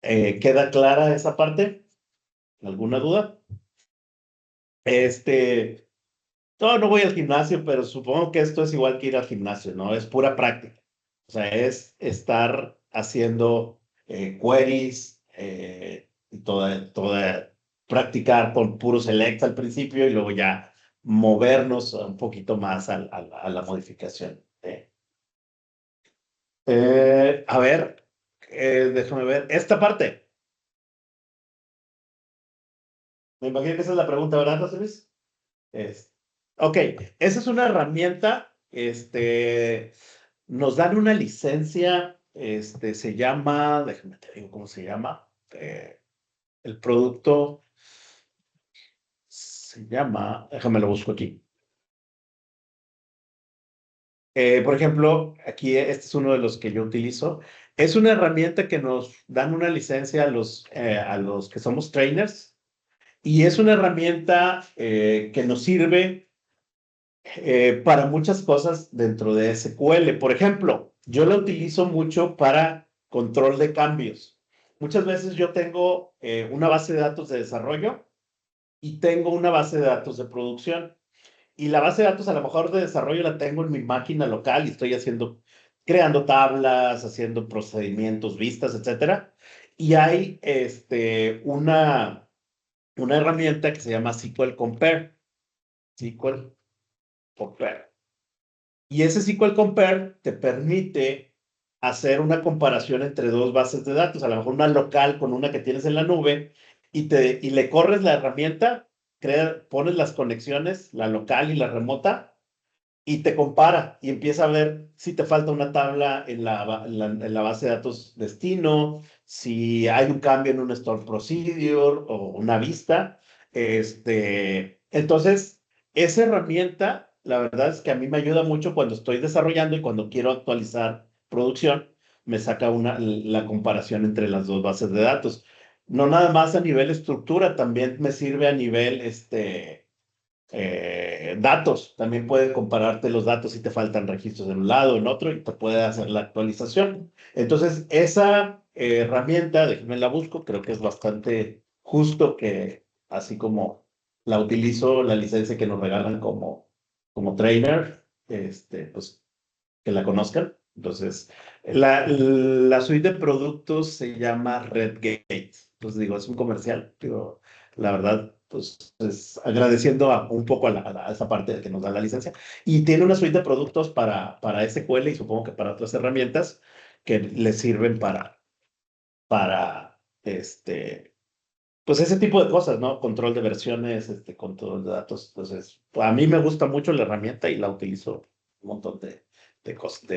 ¿Queda clara esa parte? ¿Alguna duda? No voy al gimnasio, pero supongo que esto es igual que ir al gimnasio, ¿no? Es pura práctica. O sea, es estar haciendo queries y practicar con puro select al principio y luego ya movernos un poquito más a la modificación. A ver, déjame ver. Esta parte. Me imagino que esa es la pregunta, ¿verdad, José Luis? Es, ok, esa es una herramienta, nos dan una licencia, se llama, déjame te digo cómo se llama, el producto se llama, déjame lo busco aquí. Por ejemplo, aquí este es uno de los que yo utilizo. Es una herramienta que nos dan una licencia a los que somos trainers y es una herramienta que nos sirve para muchas cosas dentro de SQL. Por ejemplo, yo la utilizo mucho para control de cambios. Muchas veces yo tengo una base de datos de desarrollo y tengo una base de datos de producción. Y la base de datos a lo mejor de desarrollo la tengo en mi máquina local y estoy creando tablas, haciendo procedimientos, vistas, etcétera. Y hay una herramienta que se llama SQL Compare. SQL Compare. Y ese SQL Compare te permite hacer una comparación entre dos bases de datos, a lo mejor una local con una que tienes en la nube, y le corres la herramienta, pones las conexiones, la local y la remota, y te compara y empieza a ver si te falta una tabla en la base de datos destino, si hay un cambio en un store procedure o una vista. Entonces, esa herramienta, la verdad es que a mí me ayuda mucho cuando estoy desarrollando y cuando quiero actualizar producción, me saca la comparación entre las dos bases de datos. No nada más a nivel estructura, también me sirve a nivel datos. También puede compararte los datos si te faltan registros en un lado o en otro y te puede hacer la actualización. Entonces, esa herramienta, déjenme la busco, creo que es bastante justo que así como la utilizo, la licencia que nos regalan como trainer, pues que la conozcan. Entonces, la suite de productos se llama Redgate. Entonces, digo, es un comercial, digo, la verdad, pues agradeciendo un poco a esa parte de que nos da la licencia. Y tiene una suite de productos para SQL y supongo que para otras herramientas que le sirven para pues ese tipo de cosas, ¿no? Control de versiones, control de datos. Entonces, a mí me gusta mucho la herramienta y la utilizo un montón de cosas,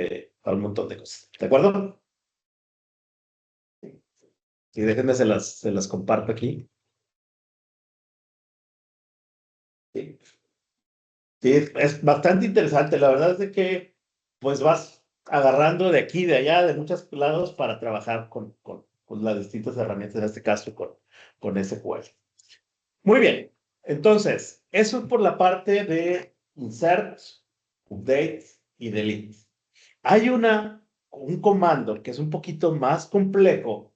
para un montón de cosas. ¿De acuerdo? Y déjenme se las comparto aquí. Sí. Sí, es bastante interesante. La verdad es de que pues vas agarrando de aquí, de allá, de muchos lados para trabajar con las distintas herramientas, en este caso con SQL. Muy bien. Entonces, eso es por la parte de insert, update y delete. Hay un comando que es un poquito más complejo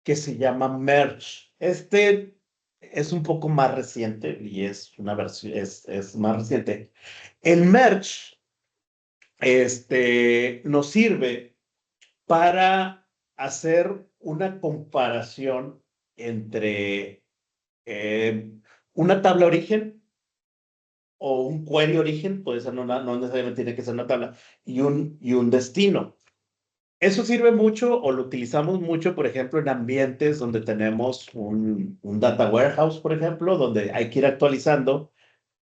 que se llama merge. Este es un poco más reciente y es una versión, es más reciente. El merge nos sirve para hacer una comparación entre una tabla origen o un query origen, puede ser, no necesariamente tiene que ser una tabla, y un destino. Eso sirve mucho o lo utilizamos mucho, por ejemplo, en ambientes donde tenemos un data warehouse, por ejemplo, donde hay que ir actualizando,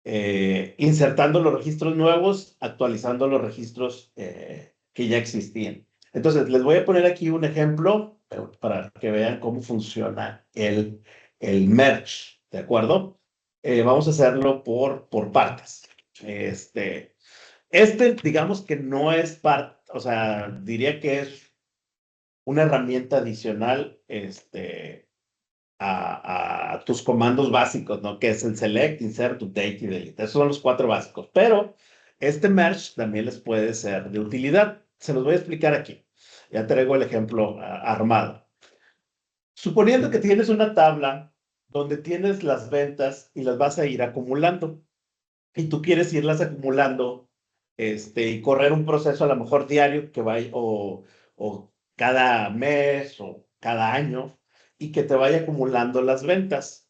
insertando los registros nuevos, actualizando los registros que ya existían. Entonces, les voy a poner aquí un ejemplo para que vean cómo funciona el merge, ¿de acuerdo? Vamos a hacerlo por partes. Digamos que no es parte, o sea, diría que es una herramienta adicional, a tus comandos básicos, ¿no? Que es el select, insert, update y delete. Esos son los 4 básicos. Pero este merge también les puede ser de utilidad. Se los voy a explicar aquí. Ya traigo el ejemplo armado. Suponiendo que tienes una tabla donde tienes las ventas y las vas a ir acumulando y tú quieres irlas acumulando, y correr un proceso a lo mejor diario que vaya, o cada mes o cada año, y que te vaya acumulando las ventas.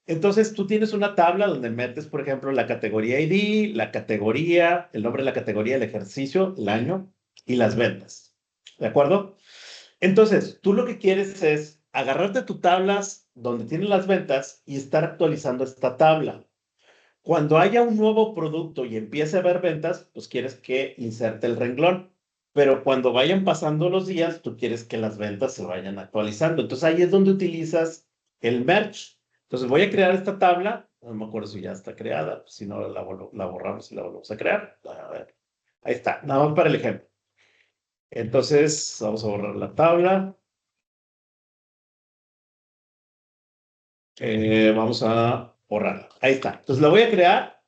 Entonces tú tienes una tabla donde metes, por ejemplo, la categoría ID, la categoría, el nombre de la categoría, el ejercicio, el año y las ventas. ¿De acuerdo? Entonces, tú lo que quieres es agarrarte tus tablas donde tienes las ventas y estar actualizando esta tabla. Cuando haya un nuevo producto y empiece a haber ventas, pues quieres que inserte el renglón. Pero cuando vayan pasando los días, tú quieres que las ventas se vayan actualizando. Entonces ahí es donde utilizas el merge. Entonces voy a crear esta tabla. No me acuerdo si ya está creada. Si no, la borramos y la volvemos a crear. A ver. Ahí está. Nada más para el ejemplo. Entonces vamos a borrar la tabla. Vamos a borrarla. Ahí está. Entonces la voy a crear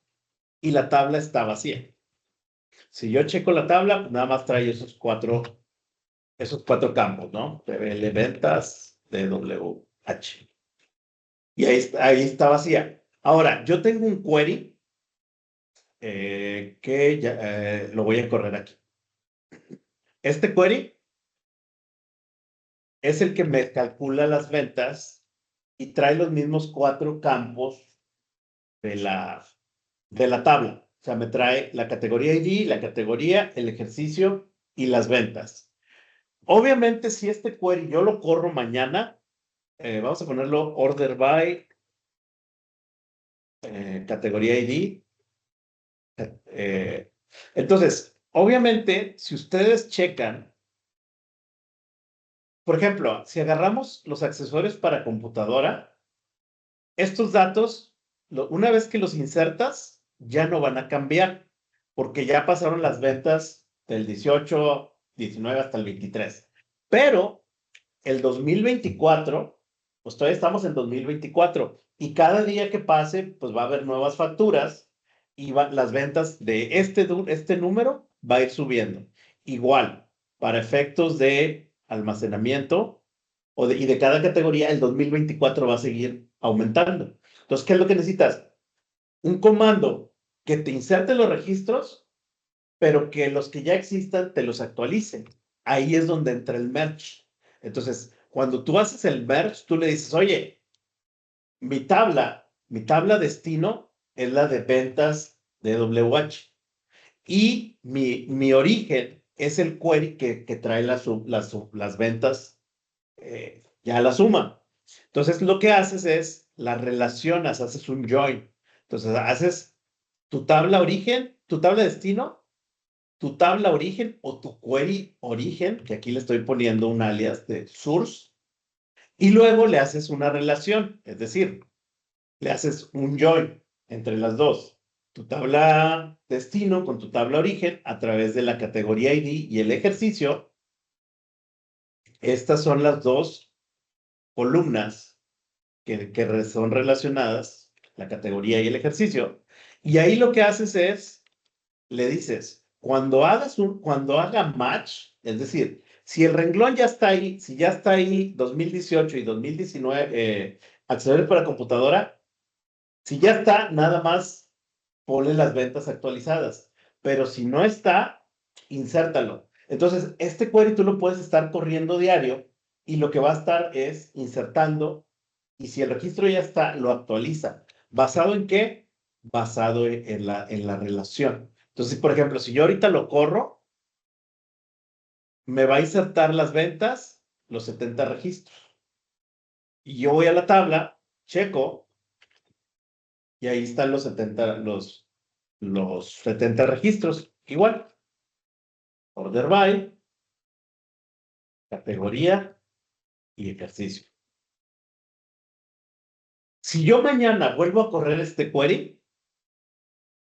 y la tabla está vacía. Si yo checo la tabla, pues nada más trae esos cuatro campos, ¿no? PBL ventas, DWH. Y ahí está vacía. Ahora, yo tengo un query que ya, lo voy a correr aquí. Este query es el que me calcula las ventas y trae los mismos 4 campos de la tabla. O sea, me trae la categoría ID, la categoría, el ejercicio y las ventas. Obviamente, si este query yo lo corro mañana, vamos a ponerlo order by, categoría ID. Entonces, obviamente, si ustedes checan, por ejemplo, si agarramos los accesorios para computadora, estos datos, una vez que los insertas, ya no van a cambiar, porque ya pasaron las ventas del 18, 19 hasta el 23. Pero el 2024, pues todavía estamos en 2024 y cada día que pase, pues va a haber nuevas facturas y las ventas de este número va a ir subiendo. Igual, para efectos de almacenamiento y de cada categoría, el 2024 va a seguir aumentando. Entonces, ¿qué es lo que necesitas? Un comando que te inserte los registros, pero que los que ya existan te los actualicen. Ahí es donde entra el merge. Entonces, cuando tú haces el merge, tú le dices, oye, mi tabla destino es la de ventas de WH y mi origen es el query que trae las ventas, ya la suma. Entonces, lo que haces es, las relacionas, haces un join. Entonces, haces tu tabla origen, tu tabla destino, tu tabla origen o tu query origen, que aquí le estoy poniendo un alias de source, y luego le haces una relación, es decir, le haces un join entre las dos. Tu tabla destino con tu tabla origen a través de la categoría ID y el ejercicio. Estas son las dos columnas que son relacionadas, la categoría y el ejercicio. Y ahí lo que haces es, le dices, cuando haga match, es decir, si el renglón ya está ahí, si ya está ahí 2018 y 2019, acceder para computadora, si ya está, nada más ponle las ventas actualizadas. Pero si no está, insértalo. Entonces, este query tú lo puedes estar corriendo diario y lo que va a estar es insertando. Y si el registro ya está, lo actualiza. ¿Basado en qué? Basado en la relación. Entonces, por ejemplo, si yo ahorita lo corro, me va a insertar las ventas, los 70 registros. Y yo voy a la tabla, checo, y ahí están los 70 registros. Igual, order by, categoría y ejercicio. Si yo mañana vuelvo a correr este query,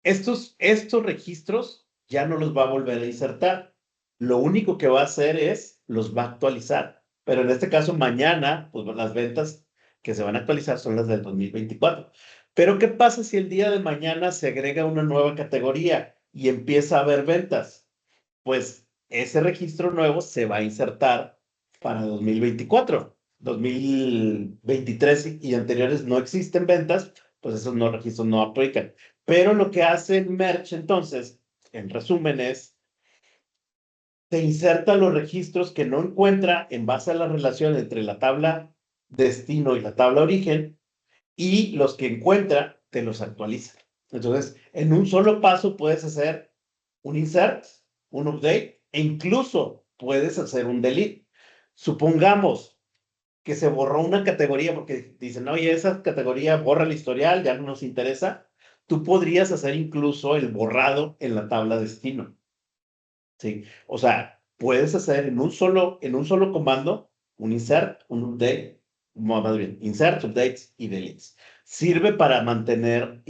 estos registros ya no los va a volver a insertar. Lo único que va a hacer es los va a actualizar. Pero en este caso, mañana, pues las ventas que se van a actualizar son las del 2024. Pero ¿qué pasa si el día de mañana se agrega una nueva categoría y empieza a haber ventas? Pues ese registro nuevo se va a insertar para 2024. 2023 y anteriores no existen ventas, pues esos no registros no aplican. Pero lo que hace el Merch entonces, en resumen, es te inserta los registros que no encuentra en base a la relación entre la tabla destino y la tabla origen, y los que encuentra te los actualiza. Entonces, en un solo paso puedes hacer un insert, un update e incluso puedes hacer un delete. Supongamos que se borró una categoría porque dicen, oye, esa categoría borra el historial, ya no nos interesa. Tú podrías hacer incluso el borrado en la tabla destino. ¿Sí? O sea, puedes hacer en un solo comando un insert, un update, más bien, insert, updates y deletes. Sirve para mantener,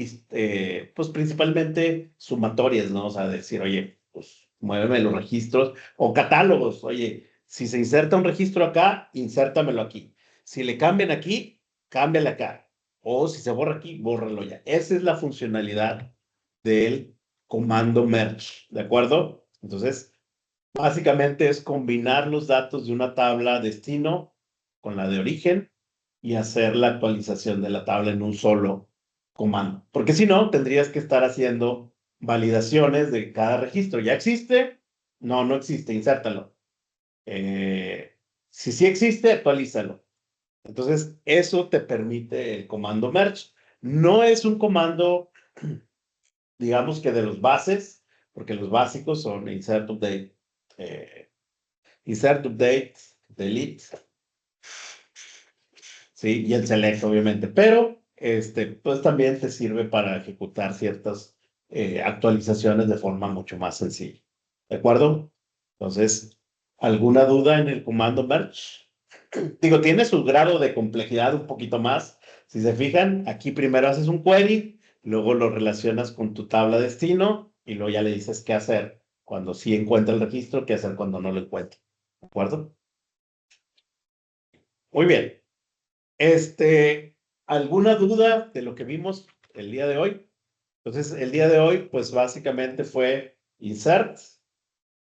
pues principalmente sumatorias, ¿no? O sea, decir, oye, pues muéveme los registros o catálogos, oye, si se inserta un registro acá, insértamelo aquí. Si le cambian aquí, cámbiale acá. O si se borra aquí, bórralo ya. Esa es la funcionalidad del comando merge, ¿de acuerdo? Entonces, básicamente es combinar los datos de una tabla destino con la de origen y hacer la actualización de la tabla en un solo comando. Porque si no, tendrías que estar haciendo validaciones de cada registro. ¿Ya existe? No, no existe, insértalo. Si sí existe, actualízalo. Entonces, eso te permite el comando merge. No es un comando, digamos que de los bases, porque los básicos son insert, update, eh, delete, ¿sí? Y el select, obviamente. Pero, pues también te sirve para ejecutar ciertas actualizaciones de forma mucho más sencilla. ¿De acuerdo? Entonces, ¿alguna duda en el comando merge? Digo, tiene su grado de complejidad un poquito más. Si se fijan, aquí primero haces un query, luego lo relacionas con tu tabla destino y luego ya le dices qué hacer cuando sí encuentra el registro, qué hacer cuando no lo encuentra. ¿De acuerdo? Muy bien. ¿Alguna duda de lo que vimos el día de hoy? Entonces, el día de hoy, pues básicamente fue insert,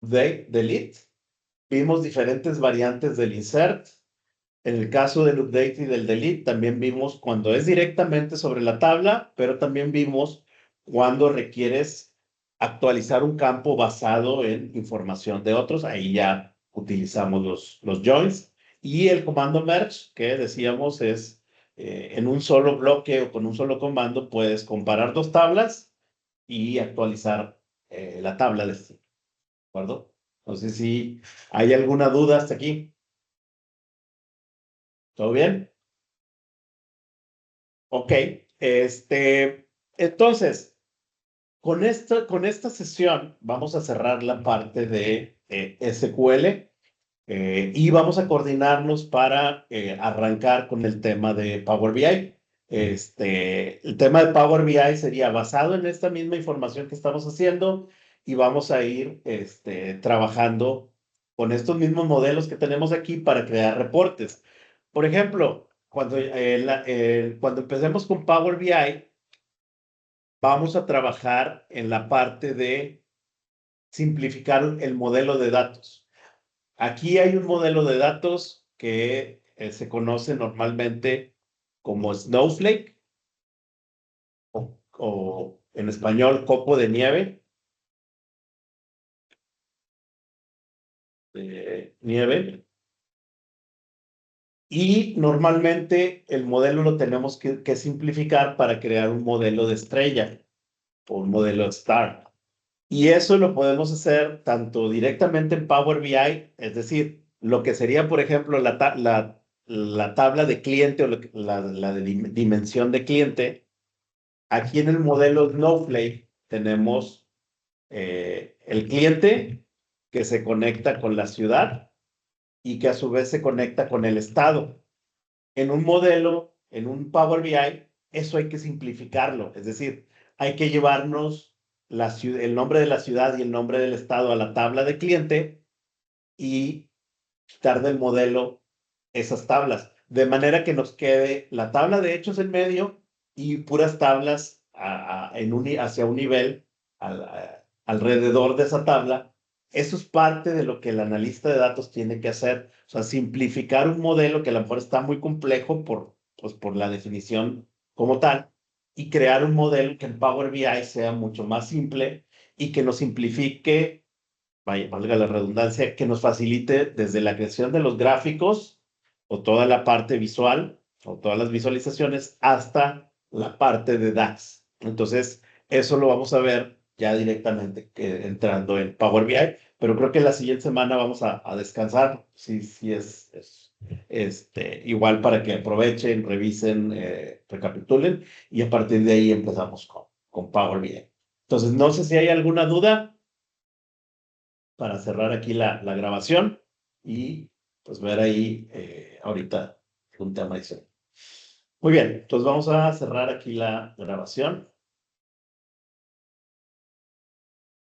update, delete. Vimos diferentes variantes del insert. En el caso del update y del delete, también vimos cuando es directamente sobre la tabla, pero también vimos cuando requieres actualizar un campo basado en información de otros. Ahí ya utilizamos los joins. Y el comando merge, que decíamos es en un solo bloque o con un solo comando, puedes comparar dos tablas y actualizar la tabla de este. ¿De acuerdo? No sé si hay alguna duda hasta aquí. ¿Todo bien? Ok, entonces, con esta sesión vamos a cerrar la parte de SQL y vamos a coordinarnos para arrancar con el tema de Power BI. El tema de Power BI sería basado en esta misma información que estamos haciendo y vamos a ir trabajando con estos mismos modelos que tenemos aquí para crear reportes. Por ejemplo, cuando empecemos con Power BI, vamos a trabajar en la parte de simplificar el modelo de datos. Aquí hay un modelo de datos que se conoce normalmente como Snowflake o en español copo de nieve. Nieve. Y normalmente el modelo lo tenemos que simplificar para crear un modelo de estrella o un modelo de star. Y eso lo podemos hacer tanto directamente en Power BI, es decir, lo que sería, por ejemplo, la tabla de cliente o la de dimensión de cliente. Aquí en el modelo Snowflake tenemos el cliente que se conecta con la ciudad y que a su vez se conecta con el estado. En un modelo, en un Power BI, eso hay que simplificarlo. Es decir, hay que llevarnos el nombre de la ciudad y el nombre del estado a la tabla de cliente y quitar del modelo esas tablas, de manera que nos quede la tabla de hechos en medio y puras tablas hacia un nivel alrededor de esa tabla. Eso es parte de lo que el analista de datos tiene que hacer, o sea, simplificar un modelo que a lo mejor está muy complejo pues, por la definición como tal, y crear un modelo que en Power BI sea mucho más simple y que nos simplifique, vaya, valga la redundancia, que nos facilite desde la creación de los gráficos o toda la parte visual o todas las visualizaciones hasta la parte de DAX. Entonces, eso lo vamos a ver ya directamente entrando en Power BI, pero creo que la siguiente semana vamos a descansar, sí es igual para que aprovechen, revisen, recapitulen y a partir de ahí empezamos con Power BI. Entonces, no sé si hay alguna duda para cerrar aquí la grabación y pues ver ahí ahorita un tema adicional. Muy bien, entonces vamos a cerrar aquí la grabación.